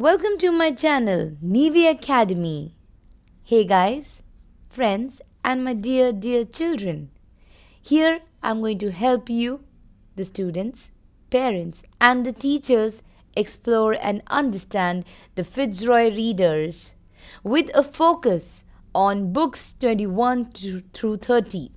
Welcome to my channel, Nivi Academy. Hey guys, friends, and my dear children. Here I'm going to help you, the students, parents, and the teachers explore and understand the Fitzroy readers with a focus on books 21 through 30.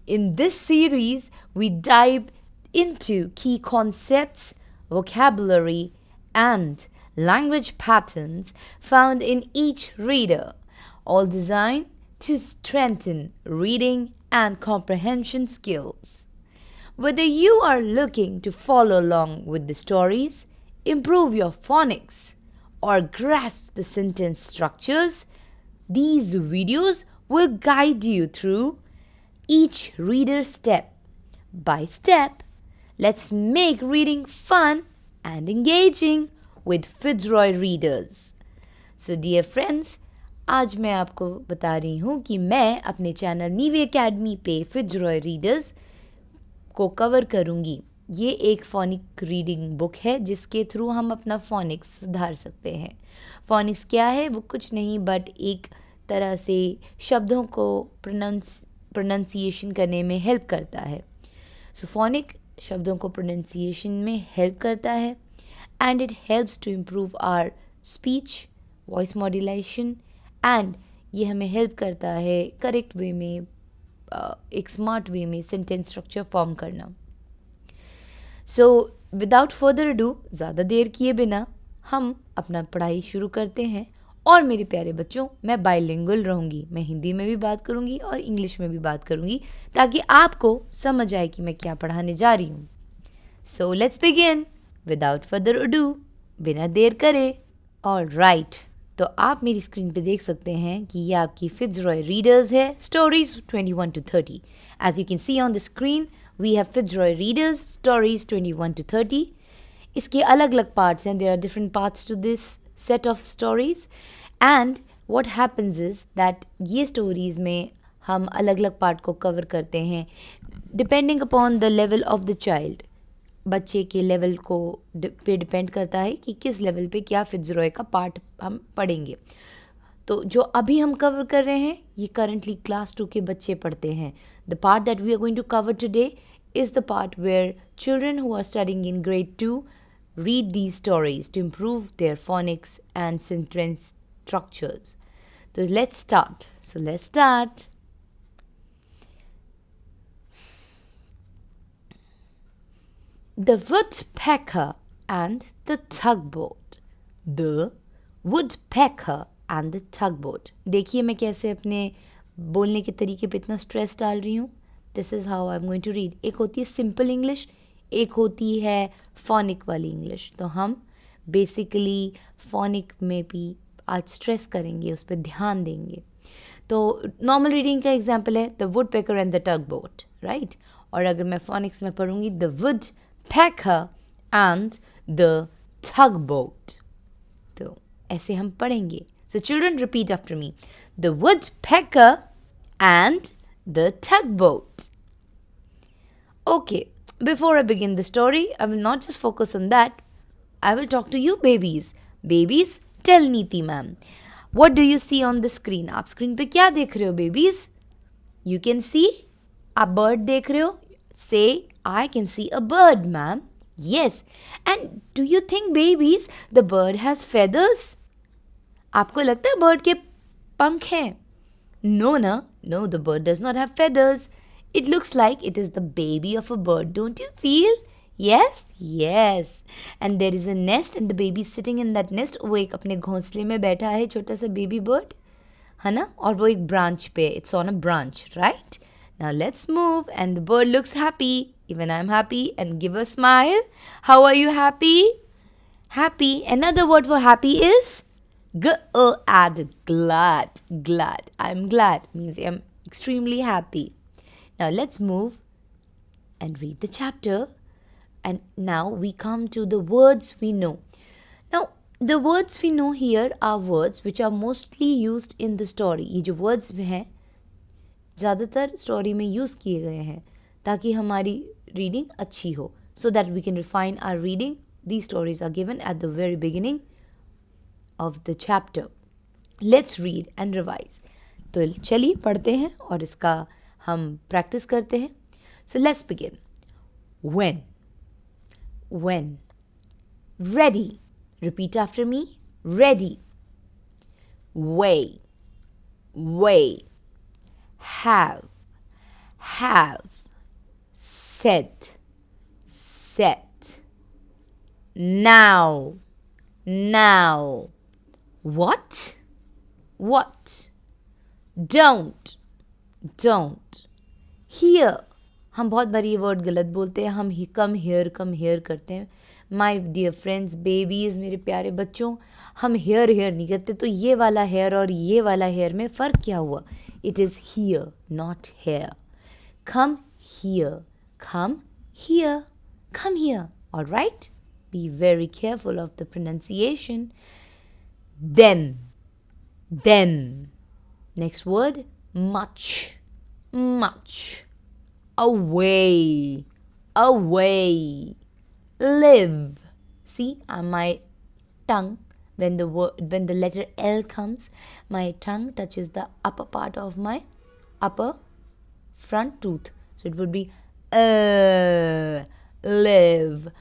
In this series, we dive into key concepts, vocabulary, and language patterns found in each reader, all designed to strengthen reading and comprehension skills. Whether you are looking to follow along with the stories, improve your phonics, or grasp the sentence structures, these videos will guide you through each reader step by step. Let's make reading fun and engaging with Fitzroy readers. So dear friends, आज मैं आपको बता रही हूँ कि मैं अपने channel नीवी academy पे फिट्जरॉय रीडर्स को कवर करूँगी. ये एक फोनिक रीडिंग बुक है जिसके थ्रू हम अपना फोनिक्स सुधार सकते हैं. फोनिक्स क्या है? वो कुछ नहीं बट एक तरह से शब्दों को प्रोनाउंसिएशन करने में हेल्प करता है. सो फोनिक शब्दों को प्रोनाउंसिएशन में हेल्प करता है and it helps to improve our speech, voice modulation and ये हमें हेल्प करता है करेक्ट वे में, एक स्मार्ट वे में सेंटेंस स्ट्रक्चर फॉर्म करना. सो विदाउट फर्दर अडू, ज़्यादा देर किए बिना हम अपना पढ़ाई शुरू करते हैं. और मेरे प्यारे बच्चों, मैं बाइलिंगुअल रहूँगी. मैं हिंदी में भी बात करूँगी और इंग्लिश में भी बात करूँगी ताकि आपको समझ आए कि मैं क्या पढ़ाने जा रही हूँ. So let's begin without further ado, बिना देर करे. ऑलराइट, तो आप मेरी स्क्रीन पे देख सकते हैं कि ये आपकी फिट्जरॉय रीडर्स है, stories 21 to 30. As you can see on the screen we have Fitzroy readers stories 21 to 30. इसके अलग अलग पार्ट्स हैं. There are different parts to this set of stories and what happens is that ये stories में हम अलग अलग part को कवर करते हैं depending upon the level of the child. बच्चे के लेवल को पे डिपेंड करता है कि किस लेवल पे क्या फिट्जरॉय का पार्ट हम पढ़ेंगे. तो जो अभी हम कवर कर रहे हैं ये करंटली क्लास 2 के बच्चे पढ़ते हैं. The part that we are going to cover today is the part where children who are studying in grade 2 read these stories to improve their phonics and sentence structures. So let's start. The Woodpecker and the Tugboat. The Woodpecker and the Tugboat. देखिए मैं कैसे अपने बोलने के तरीके पे इतना stress डाल रही हूँ. This is how I am going to read. एक होती है सिंपल इंग्लिश, एक होती है फोनिक वाली इंग्लिश. तो हम बेसिकली फोनिक में भी आज स्ट्रेस करेंगे, उस पर ध्यान देंगे. तो नॉर्मल रीडिंग का एग्जाम्पल है the woodpecker and the tugboat, right. और अगर मैं फोनिक्स में पढ़ूंगी the woodpecker and the tugboat. तो ऐसे हम पढ़ेंगे. So children repeat after me. The woodpecker and the tugboat. Okay, before I begin the story, I will not just focus on that. I will talk to you babies. Babies, tell Neeti ma'am, what do you see on the screen? आप screen पे क्या देख रहे हो babies? You can see a bird देख रहे हो? Say, I can see a bird ma'am. Yes. And do you think babies, the bird has feathers? आपको लगता है bird के पंख हैं? No, the bird does not have feathers. It looks like it is the baby of a bird, don't you feel? Yes. And there is a nest and the baby is sitting in that nest. वो एक अपने घोंसले में बैठा है, छोटा सा baby bird, है ना? और वो एक branch पे, it's on a branch, right? Now let's move and the bird looks happy. Even I'm happy and give a smile. How are you happy? Happy. Another word for happy is glad. I'm glad means I'm extremely happy. Now let's move and read the chapter. And now we come to the words we know. Now the words we know here are words which are mostly used in the story. ये जो words हैं ज़्यादातर story में use किए गए हैं ताकि हमारी रीडिंग अच्छी हो. So that we can refine our reading, these stories are given at the very beginning of the chapter. Let's read and revise. तो चलिए पढ़ते हैं और इसका हम प्रैक्टिस करते हैं. So let's begin. When. Ready. Repeat after me. Ready. Way. Have. Set. Now. What? Don't. Here. हम बहुत बार ये वर्ड गलत बोलते हैं. हम कम हेयर करते हैं. माई डियर फ्रेंड्स, बेबीज़, मेरे प्यारे बच्चों, हम हेयर नहीं करते. तो ये वाला हेयर और ये वाला हेयर में फ़र्क क्या हुआ? It is here, not here. Come here. All right? Be very careful of the pronunciation. Them. Next word, much. Away. Live. See, my tongue, when the letter L comes, my tongue touches the upper part of my upper front tooth. So it would be live.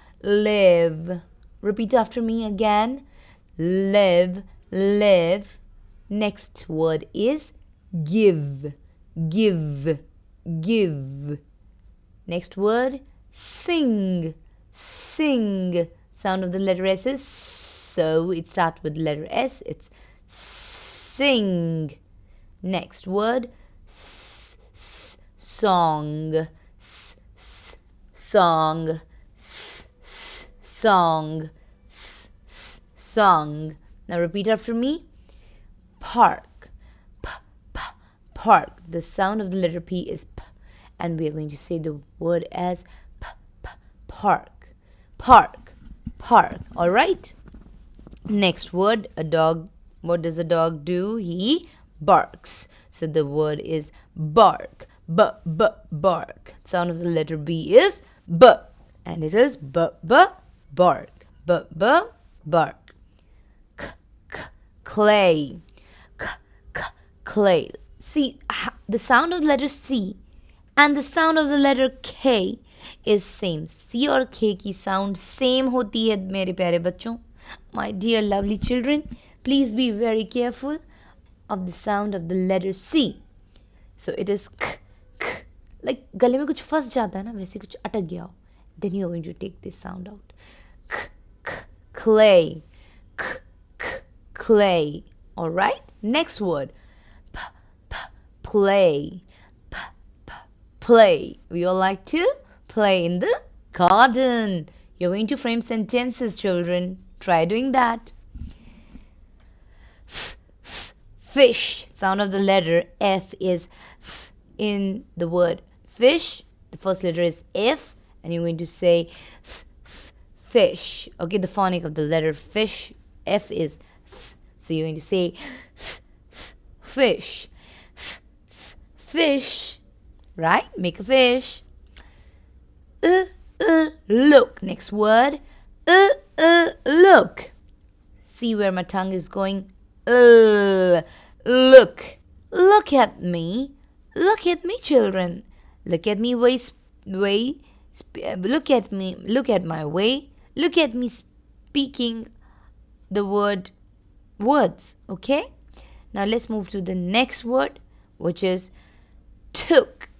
Repeat after me again. Live. Next word is give. Next word, sing. Sound of the letter S is so. It starts with the letter S. It's sing. Next word, song. Now repeat after me. Park. Park. The sound of the letter P is P, and we are going to say the word as park. All right. Next word, a dog. What does a dog do? He barks. So the word is bark. Bark. Sound of the letter B is B, and it is bark. Bark. Clay. Clay. See, the sound of the letter C and the sound of the letter K is same. C और K की sound same होती है मेरे प्यारे बच्चों. My dear lovely children, please be very careful of the sound of the letter C. So it is k. Like गले में कुछ फंस जाता है ना, वैसे कुछ अटक गया हो. Then you are going to take this sound out. Clay. Clay. All right. Next word. Play. Play. We all like to play in the garden. You're going to frame sentences, children. Try doing that. Fish. Sound of the letter F is F in the word fish. The first letter is F, and you're going to say fish. Okay, the phonic of the letter fish, F is F. So you're going to say fish. Fish. Right? Make a fish. Look. Next word. Look. See where my tongue is going? Look. Look at me. Look at me, children. Look at me look at me. Look at my way. Look at me speaking the words. Okay? Now let's move to the next word, which is took.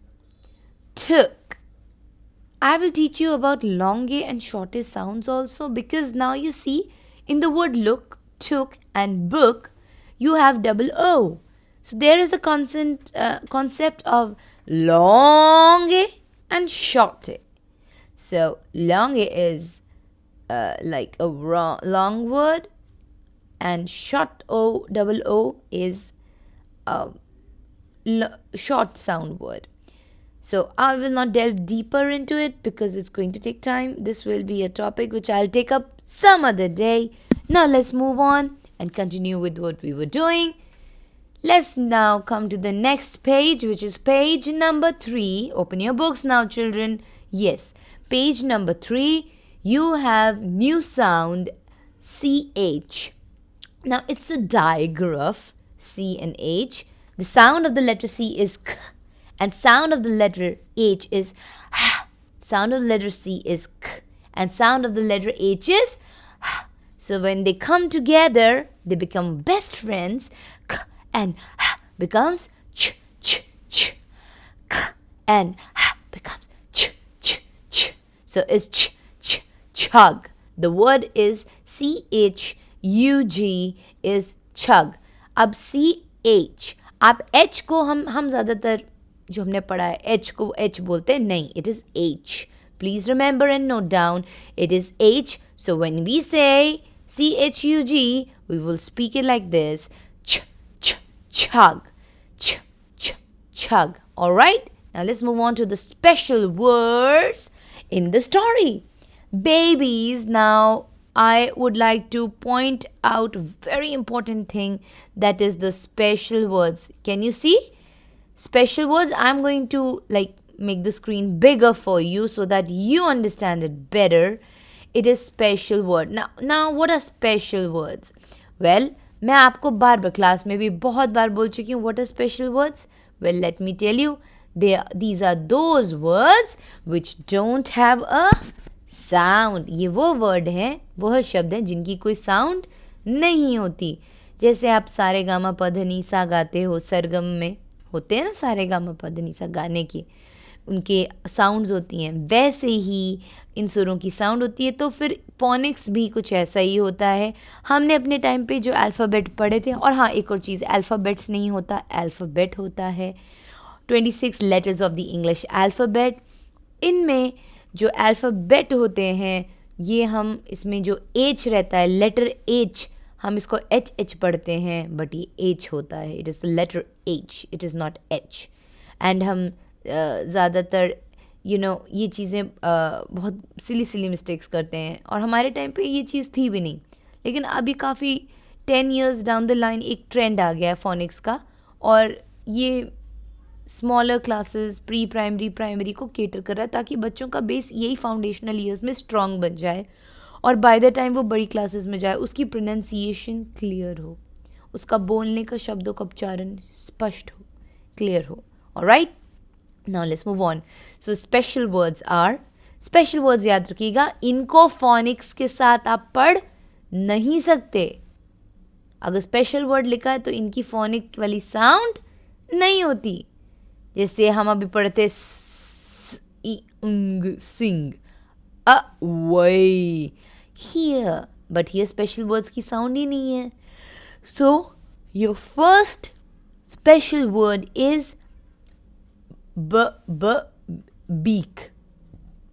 I will teach you about longe and shorte sounds also, because now you see in the word look, took and book, you have double O. So there is a concept of longe and shorte. So longe is like a long word, and short O, double O is a short sound word. So I will not delve deeper into it because it's going to take time. This will be a topic which I'll take up some other day. Now let's move on and continue with what we were doing. Let's now come to the next page, which is page number 3. Open your books now, children. Yes, page number 3. You have new sound CH. Now it's a digraph, C and H. The sound of the letter C is K, and sound of the letter H is H. Sound of the letter C is K, and sound of the letter H is H. So when they come together, they become best friends. K and H becomes Ch, Ch, Ch. K and H becomes Ch, Ch, Ch. So it's Ch, Ch, chug. The word is CHUG is chug. अब CH, आप H को हम ज़्यादातर जो हमने पढ़ा है H को H बोलते हैं, नहीं, it is H. Please remember and note down, it is H. So when we say CHUG, we will speak it like this: ch, ch, chug, ch, ch, chug. All right. Now let's move on to the special words in the story. Babies. Now I would like to point out a very important thing, that is the special words. Can you see? Special words. I'm going to make the screen bigger for you so that you understand it better. It is special word. Now what are special words? Well, मैं आपको बार class में भी बहुत बार बोल चुकी हूँ. What are special words? Well, let me tell you. These are those words which don't have a sound. ये वो word हैं, वह शब्द हैं जिनकी कोई sound नहीं होती. जैसे आप सारे गामा पधनी सा गाते हो, सरगम में होते हैं ना सारे गामा पधनी सा गाने की, उनके साउंड्स होती हैं, वैसे ही इन सुरों की साउंड होती है. तो फिर फोनिक्स भी कुछ ऐसा ही होता है. हमने अपने टाइम पे जो अल्फ़ाबेट पढ़े थे, और हाँ एक और चीज़, अल्फ़ाबेट्स नहीं होता, अल्फ़ाबेट होता है. 26 letters of the English alphabet. इनमें जो अल्फ़ाबेट होते हैं, ये हम इसमें जो एच रहता है, लेटर एच, हम इसको एच एच पढ़ते हैं, बट ये एच होता है. It is the letter H, it is not H. And हम ज़्यादातर ये चीज़ें बहुत सिली मिस्टेक्स करते हैं, और हमारे टाइम पे ये चीज़ थी भी नहीं. लेकिन अभी काफ़ी 10 years डाउन द लाइन एक ट्रेंड आ गया है फोनिक्स का, और ये smaller classes, pre primary, primary को केटर कर रहा है, ताकि बच्चों का बेस यही फाउंडेशनल ईयर्स में स्ट्रॉन्ग बन जाए, और बाय द टाइम वो बड़ी क्लासेस में जाए उसकी प्रोनाउंसिएशन क्लियर हो, उसका बोलने का शब्दों का उच्चारण स्पष्ट हो, क्लियर हो. Alright. Now let's move on. So special words are, special words याद रखिएगा, इनको phonics के साथ आप पढ़ नहीं सकते. अगर special word लिखा है तो इनकी phonic वाली sound नहीं होती. जैसे हम अभी पढ़ते sing, away, here, but here special words की sound ही नहीं है. So your first special word is beak.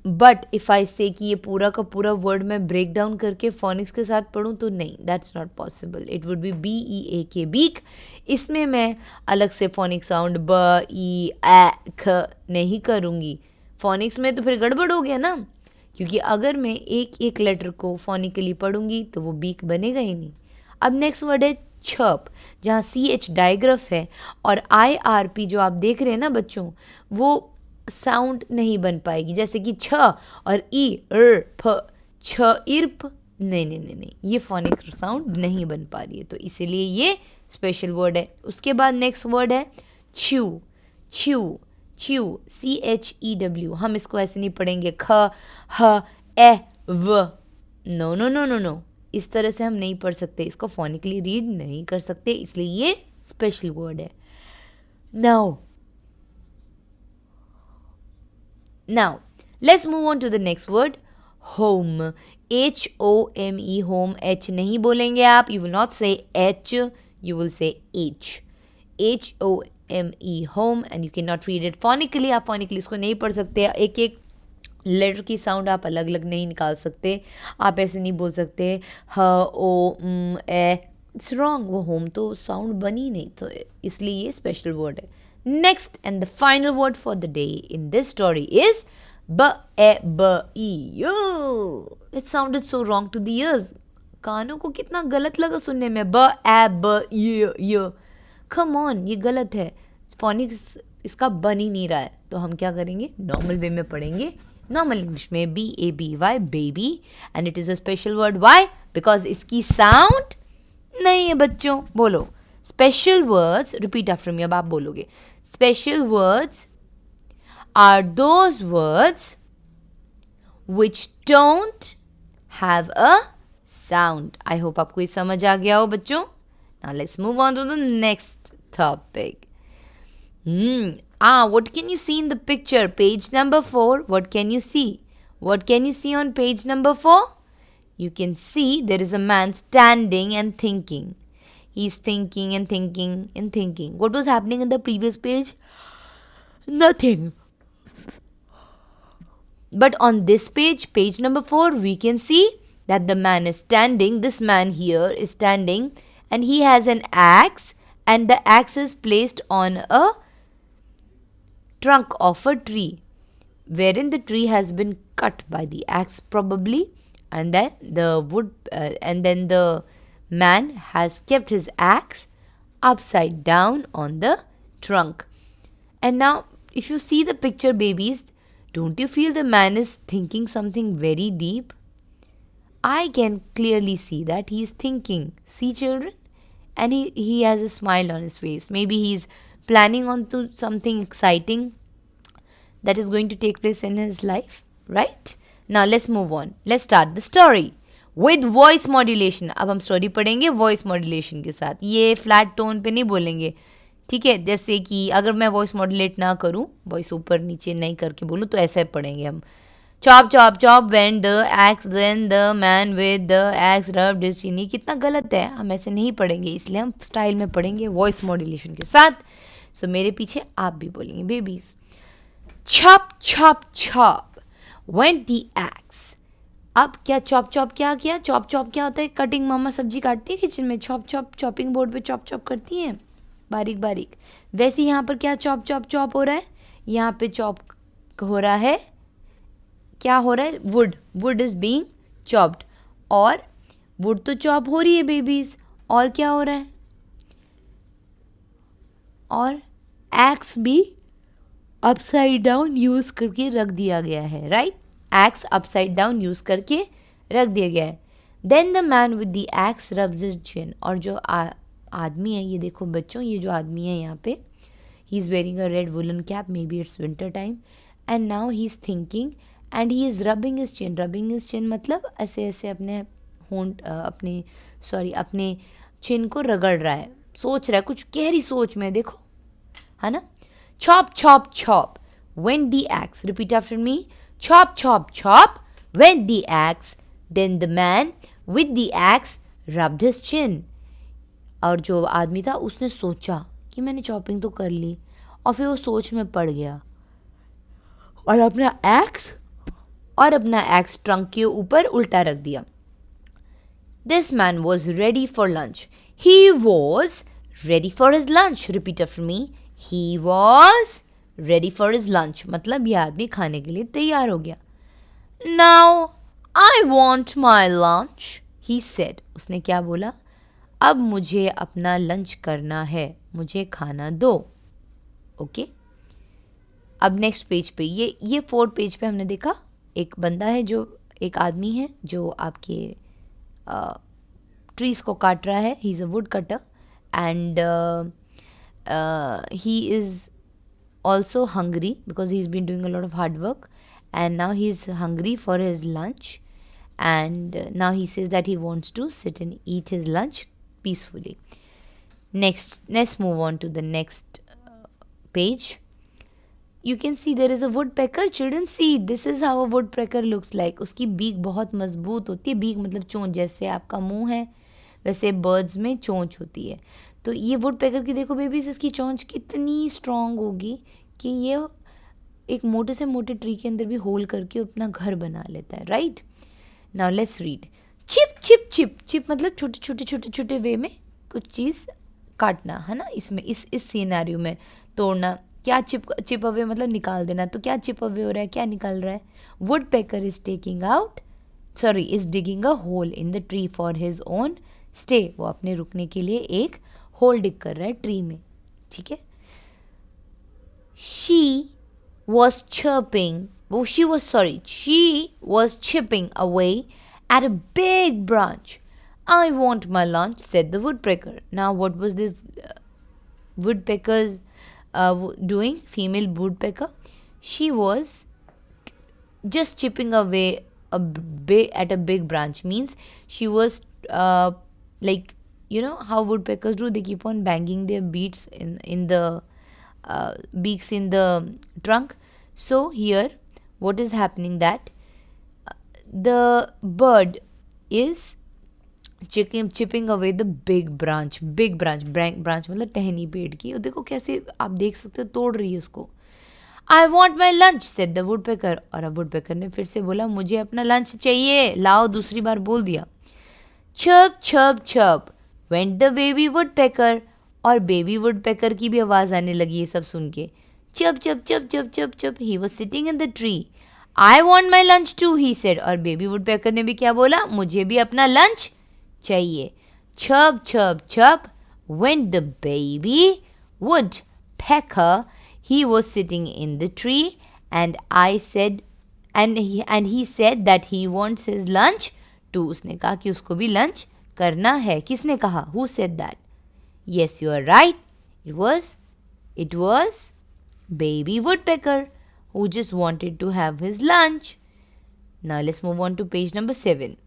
But if I से कि ये पूरा का पूरा वर्ड मैं ब्रेक डाउन करके फोनिक्स के साथ पढ़ूँ तो नहीं, that's not possible. It would be BEAK, beak. इसमें मैं अलग से फोनिक साउंड BEAK नहीं करूँगी. फोनिक्स में तो फिर गड़बड़ हो गया ना, क्योंकि अगर मैं एक एक लेटर को फोनिकली पढ़ूँगी तो वो बीक बनेगा ही नहीं. अब नेक्स्ट वर्ड है छप, जहाँ CH डायग्राफ है, और IRP जो आप देख रहे हैं ना बच्चों, वो साउंड नहीं बन पाएगी. जैसे कि छ और फ, छ इर्प, नहीं, ये फोनिक साउंड नहीं बन पा रही है, तो इसीलिए ये स्पेशल वर्ड है. उसके बाद नेक्स्ट वर्ड है च्यू. CHEW. हम इसको ऐसे नहीं पढ़ेंगे ख ह ए व, नो. इस तरह से हम नहीं पढ़ सकते, इसको फोनिकली रीड नहीं कर सकते, इसलिए ये स्पेशल वर्ड है. Now, let's move on to the next word, home. HOME, home. H नहीं बोलेंगे आप. You will not say H, you will say H. HOME, home, and you cannot read it phonically. आप phonically इसको नहीं पढ़ सकते. एक एक लेटर की साउंड आप अलग अलग नहीं निकाल सकते. आप ऐसे नहीं बोल सकते ह ओ ए, इट्स रॉन्ग. वो होम तो साउंड बनी नहीं, तो इसलिए ये स्पेशल वर्ड है. Next and the final word for the day in this story is BEE. It sounded so wrong to the ears. कानों को कितना गलत लगा सुनने में. BEE. कम ऑन, ये गलत है. फोनिक्स इसका बन ही नहीं रहा है, तो हम क्या करेंगे, नॉर्मल वे में पढ़ेंगे. नॉर्मल इंग्लिश में BABY, baby, and it is a special word. Why? Because इसकी साउंड नहीं है बच्चों, बोलो special words, repeat after me, अब आप बोलोगे special words are those words which don't have a sound. I hope आपको ये समझ आ गया हो बच्चों. Now let's move on to the next topic. What can you see in the picture? Page number 4. What can you see? What can you see on page number 4? You can see there is a man standing and thinking. He's thinking and thinking and thinking. What was happening in the previous page? Nothing. But on this page, page number 4, we can see that the man is standing. This man here is standing and he has an axe, and the axe is placed on a trunk of a tree, wherein the tree has been cut by the axe probably, and then the man has kept his axe upside down on the trunk. And now if you see the picture, babies, don't you feel the man is thinking something very deep? I can clearly see that he is thinking. See children? And he has a smile on his face. Maybe he's planning on to something exciting that is going to take place in his life, right? Now let's move on. Let's start the story with voice modulation. अब हम story पढ़ेंगे voice modulation के साथ. ये flat tone पे नहीं बोलेंगे, ठीक है? जैसे कि अगर मैं वॉइस मॉड्यूलेट ना करूँ, वॉइस ऊपर नीचे नहीं करके बोलूँ, तो ऐसे पढ़ेंगे हम. Chop chop chop went the axe, then the man with the axe rubbed his chin. ये कितना गलत है, हम ऐसे नहीं पढ़ेंगे, इसलिए हम स्टाइल में पढ़ेंगे वॉइस मॉड्यूलेशन के साथ. सो मेरे पीछे आप भी बोलेंगे babies. chop chop chop went the axe. अब क्या चॉप चॉप क्या किया? चॉप चॉप क्या होता है? कटिंग. मम्मा सब्जी काटती है किचन में, चॉप चॉप चॉपिंग बोर्ड पे चॉप चॉप करती हैं बारीक बारीक. वैसे यहाँ पर क्या चॉप चॉप चॉप हो रहा है? यहाँ पे चॉप हो रहा है, क्या हो रहा है? Would is being chopped. और वुड तो चॉप हो रही है बेबीज, और क्या हो रहा है? और एक्स भी अपसाइड डाउन यूज करके रख दिया गया है, right? Axe upside down use करके रख दिया गया है. Then the man with the axe rubs his chin. और जो आदमी है, ये देखो बच्चों, ये जो आदमी है यहाँ पे, he is wearing a red woollen cap, maybe it's winter time, and now he is thinking and he is rubbing his chin. Rubbing his chin मतलब ऐसे ऐसे अपने अपने चिन को रगड़ रहा है, सोच रहा है, कुछ गहरी सोच में, देखो, है ना? chop chop chop went the axe. Repeat after me. Chop chop chop went the axe. Then the man with the axe rubbed his chin. और जो आदमी था उसने सोचा कि मैंने चॉपिंग तो कर ली, और फिर वो सोच में पड़ गया और अपना एक्स ट्रंक के ऊपर उल्टा रख दिया. This man was ready for lunch. He was ready for his lunch. Repeat after me. He was ready for his lunch. मतलब यह आदमी खाने के लिए तैयार हो गया. Now I want my lunch, he said. उसने क्या बोला? अब मुझे अपना लंच करना है, मुझे खाना दो. ओके, अब नेक्स्ट पेज पे, ये 4 पेज पे हमने देखा एक बंदा है, जो एक आदमी है जो आपके ट्रीज को काट रहा है. He is a would cutter and he is also hungry because he's been doing a lot of hard work, and now he's hungry for his lunch, and now he says that he wants to sit and eat his lunch peacefully. Let's move on to the next page. You can see there is a woodpecker. Children, see, this is how a woodpecker looks like. उसकी beak बहुत मजबूत होती है. Beak मतलब चोंच, जैसे आपका मुंह है वैसे बर्ड्स में चोंच होती है. तो ये वुड पैकर की देखो बेबीज, इसकी चोंच कितनी स्ट्रॉन्ग होगी कि ये एक मोटे से मोटे ट्री के अंदर भी होल करके अपना घर बना लेता है, right? Now let's read. Chip chip chip. Chip मतलब छोटे छोटे छोटे छोटे वे में कुछ चीज़ काटना, है ना? इसमें इस सिनेरियो में तोड़ना. क्या चिप अवे मतलब निकाल देना. तो क्या चिप अवे हो रहा है, क्या निकाल रहा है? Woodpecker is is digging a hole in the tree for his own stay. वो अपने रुकने के लिए एक होल डिग कर रहा है ट्री में, ठीक है? she was chipping away at a big branch. I want my lunch, said the woodpecker. Now, what was this woodpecker's doing? Female woodpecker. She was just chipping away at a big branch. Means she was like, you know how woodpeckers do, they keep on banging their beaks in the beaks in the trunk. So here what is happening, that the bird is chipping away the big branch मतलब टहनी पेड़ की, और देखो कैसे आप देख सकते हो तोड़ रही है उसको. आई want my lunch, said the woodpecker. और अब वुडपेकर ने फिर से बोला मुझे अपना लंच चाहिए, लाओ, दूसरी बार बोल दिया. Chirp chirp chirp went the baby woodpecker. और बेबी वुडपेकर की भी आवाज़ आने लगी ये सब सुन के. चप चप चप चप चप चप, he was sitting in the tree. I want my lunch too, he said. और बेबी वुडपेकर ने भी क्या बोला, मुझे भी अपना लंच चाहिए. चप चप चप went the baby woodpecker. He was sitting in the tree, and I said, and he said that he wants his lunch too. उसने कहा कि उसको भी lunch करना है. किसने कहा? Who said that? Yes, you are right. It was baby woodpecker who just wanted to have his lunch. Now let's move on to page number 7.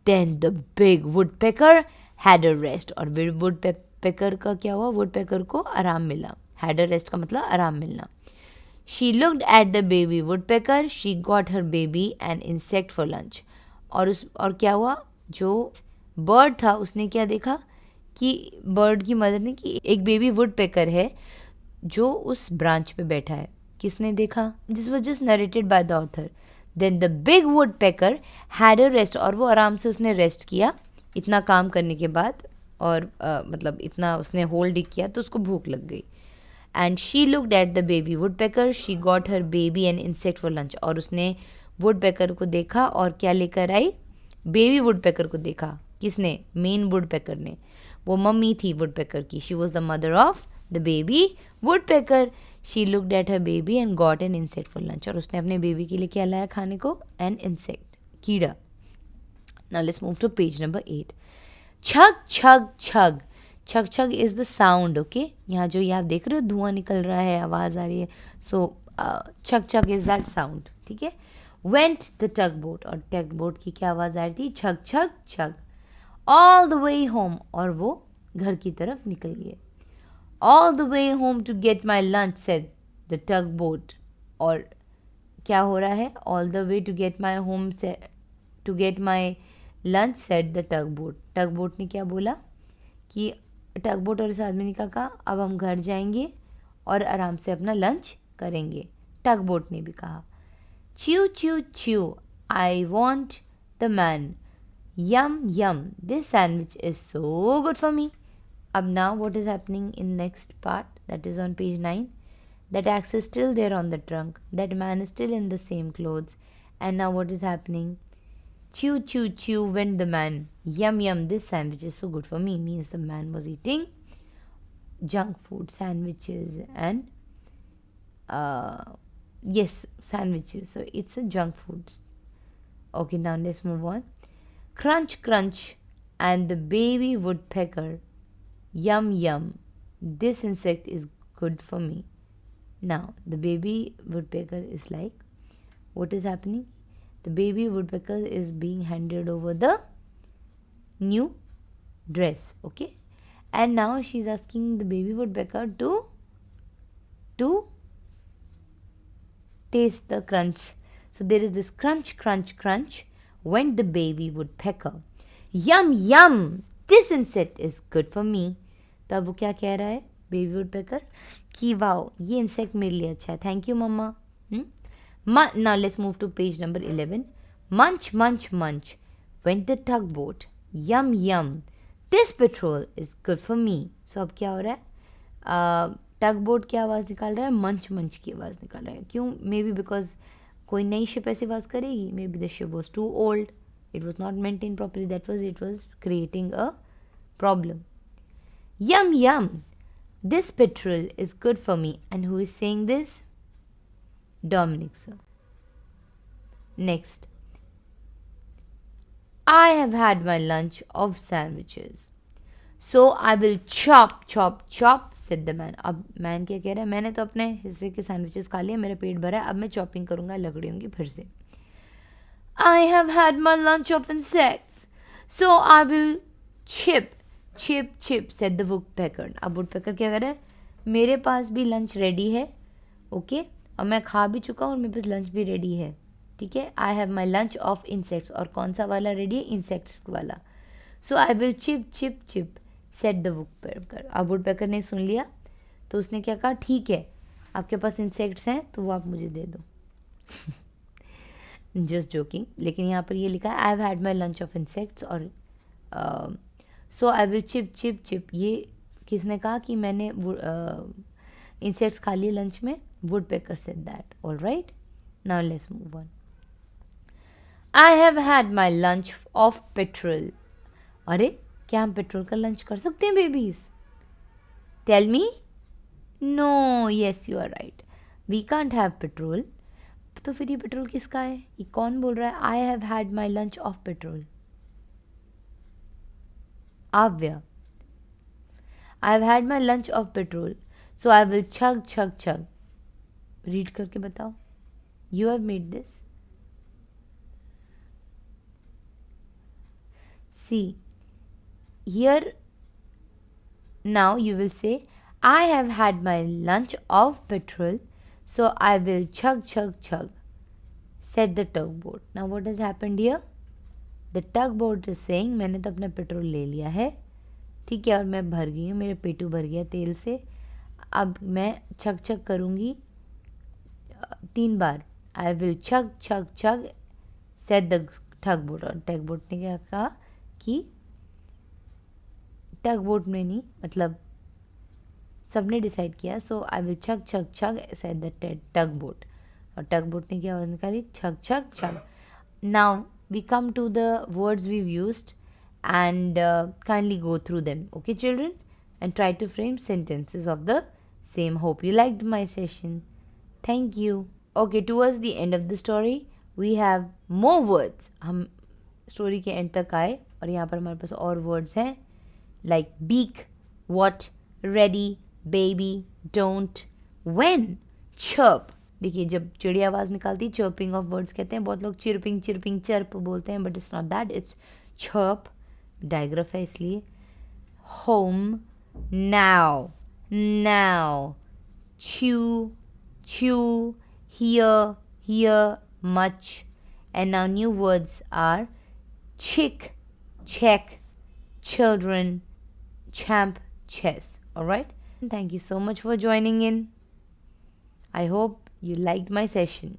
Then the big woodpecker had a rest. और big woodpecker का क्या हुआ? woodpecker को आराम मिला. Had a rest का मतलब आराम मिलना. She looked at the baby woodpecker. She got her baby an insect for lunch. और क्या हुआ, जो बर्ड था उसने क्या देखा कि बर्ड की मदर ने कि एक बेबी वुडपेकर है जो उस ब्रांच पे बैठा है. किसने देखा? This was just narrated by the author. Then the big woodpecker had a rest. और वो आराम से उसने रेस्ट किया इतना काम करने के बाद, और मतलब इतना उसने होल्ड किया तो उसको भूख लग गई. And she looked at the baby woodpecker. She got her baby an insect for lunch. और उसने woodpecker को देखा और क्या लेकर आई? बेबी woodpecker को देखा. किसने? मेन woodpecker ने. वो मम्मी थी woodpecker की. She was the mother of the baby woodpecker. She looked at her baby and got an insect for lunch. और उसने अपने बेबी के लिए क्या लाया खाने को? An insect, कीड़ा. Now let's move to page number 8. Chug chug chug. छग छग इज़ द साउंड. ओके, यहाँ जो ये आप देख रहे हो धुआं निकल रहा है, आवाज़ आ रही है. सो छग छग इज़ दैट साउंड. ठीक है. Went the tugboat. और टग बोट की क्या आवाज़ आ रही थी? Chug chug chug. All the way home. और वो घर की तरफ निकल गए. All the way home to get my lunch, said the tugboat. और क्या हो रहा है? All the way to get my home, to get my lunch, said the tugboat. Tugboat ने क्या बोला कि टग बोट और इस आदमी ने कहा अब हम घर जाएंगे और आराम से अपना लंच करेंगे. टग बोट ने भी कहा chew chew chew I want the man. Yum yum this sandwich is so good for me. अब now what is happening in next part, that is on page 9. That axe is still there on the trunk. That man is still in the same clothes. And now what is happening? Chew, chew, chew went the man. Yum, yum, this sandwich is so good for me. Means the man was eating junk food, sandwiches, and yes, sandwiches. So it's a junk food. Okay, now let's move on. Crunch, crunch, and the baby woodpecker. Yum, yum, this insect is good for me. Now the baby woodpecker is like, what is happening? The baby woodpecker is being handed over the new dress. Okay, and now she's asking the baby woodpecker to taste the crunch. So there is this crunch crunch crunch went the baby woodpecker. Yum yum, this insect is good for me. तब वो क्या कह रहा है baby woodpecker कि wow ये insect मेरे लिए अच्छा है, thank you mama. Now let's move to page number 11. Munch, munch, munch went the tugboat. Yum, yum, this petrol is good for me. So अब क्या हो रहा है? टगबोट की आवाज़ निकाल रहा है, मंच मंच की आवाज़ निकाल रहा है. क्यों? मे बी बिकॉज कोई नई शिप ऐसी आवाज़ करेगी. May be the ship was too old, it was not maintain properly, it was creating a problem. Yum, yum, this petrol is good for me. And who is saying this? Dominic sir. Next. I have had my lunch of sandwiches. So I will chop, chop, chop, said the man. अब man क्या कह रहा है, मैंने तो अपने हिस्से के सैंडविचेस खा लिए, मेरा पेट भरा है, अब मैं चॉपिंग करूँगा लकड़ियों की फिर से. I have had my lunch of insects. So I will chip, chip, chip, said the woodpecker. अब woodpecker क्या कर रहा है, मेरे पास भी लंच रेडी है, ओके, और मैं खा भी चुका हूँ और मेरे पास लंच भी रेडी है, ठीक है. I have my lunch of insects, और कौन सा वाला रेडी है, इंसेक्ट्स वाला. So I will chip chip chip said the woodpecker. अब वुडपेकर ने सुन लिया तो उसने क्या कहा, ठीक है आपके पास इंसेक्ट्स हैं तो वो आप मुझे दे दो. Just joking. लेकिन यहाँ पर ये लिखा है I have had my lunch of insects, और so I will chip chip chip. ये किसने कहा कि मैंने इंसेक्ट्स खा लिए लंच में? Woodpecker said that. All right, now let's move on. I have had my lunch of petrol. अरे क्या हम पेट्रोल का लंच कर सकते हैं babies? Tell me. No, yes you are right, we can't have petrol. तो फिर ये पेट्रोल किसका है? ये कौन बोल रहा है I have had my lunch of petrol? Aavya. I have had my lunch of petrol, so I will chug chug chug. Read करके बताओ. You have made this. See here, now you will say I have had my lunch of petrol, so I will chug chug chug, said the tugboat. Now what has happened here? The tugboat is saying मैंने तो अपना petrol ले लिया है, ठीक है, और मैं भर गई हूँ, मेरे पेटू भर गया तेल से, अब मैं छग छग करूँगी 3 बार. I will chug chug chug, said the tugboat. और tugboat ने क्या कहा कि टग बोट में नहीं, मतलब सबने डिसाइड किया, सो आई विल छग छग छग सेड द टग बोट. और टग बोट ने क्या आवाज़ निकाली? Chug chug chug. Now we come to the words we used and kindly go through them, okay children, and try to frame sentences of the same. Hope you liked my session. Thank you. Okay, towards the end of the story we have more words. हम story के end तक आए और यहाँ पर हमारे पास और words हैं, like beak, what, ready, baby, don't, when, chirp. देखिए जब चिड़िया आवाज़ निकालती है chirping ऑफ वर्ड्स कहते हैं. बहुत लोग चिरपिंग चिरपिंग चर्प बोलते हैं, but it's not that, it's chirp. Digraph है इसलिए. home, now, now, chew, chew, hear, hear, much. And now new words are chick, check, children, champ, chess. All right, thank you so much for joining in. I hope you liked my session.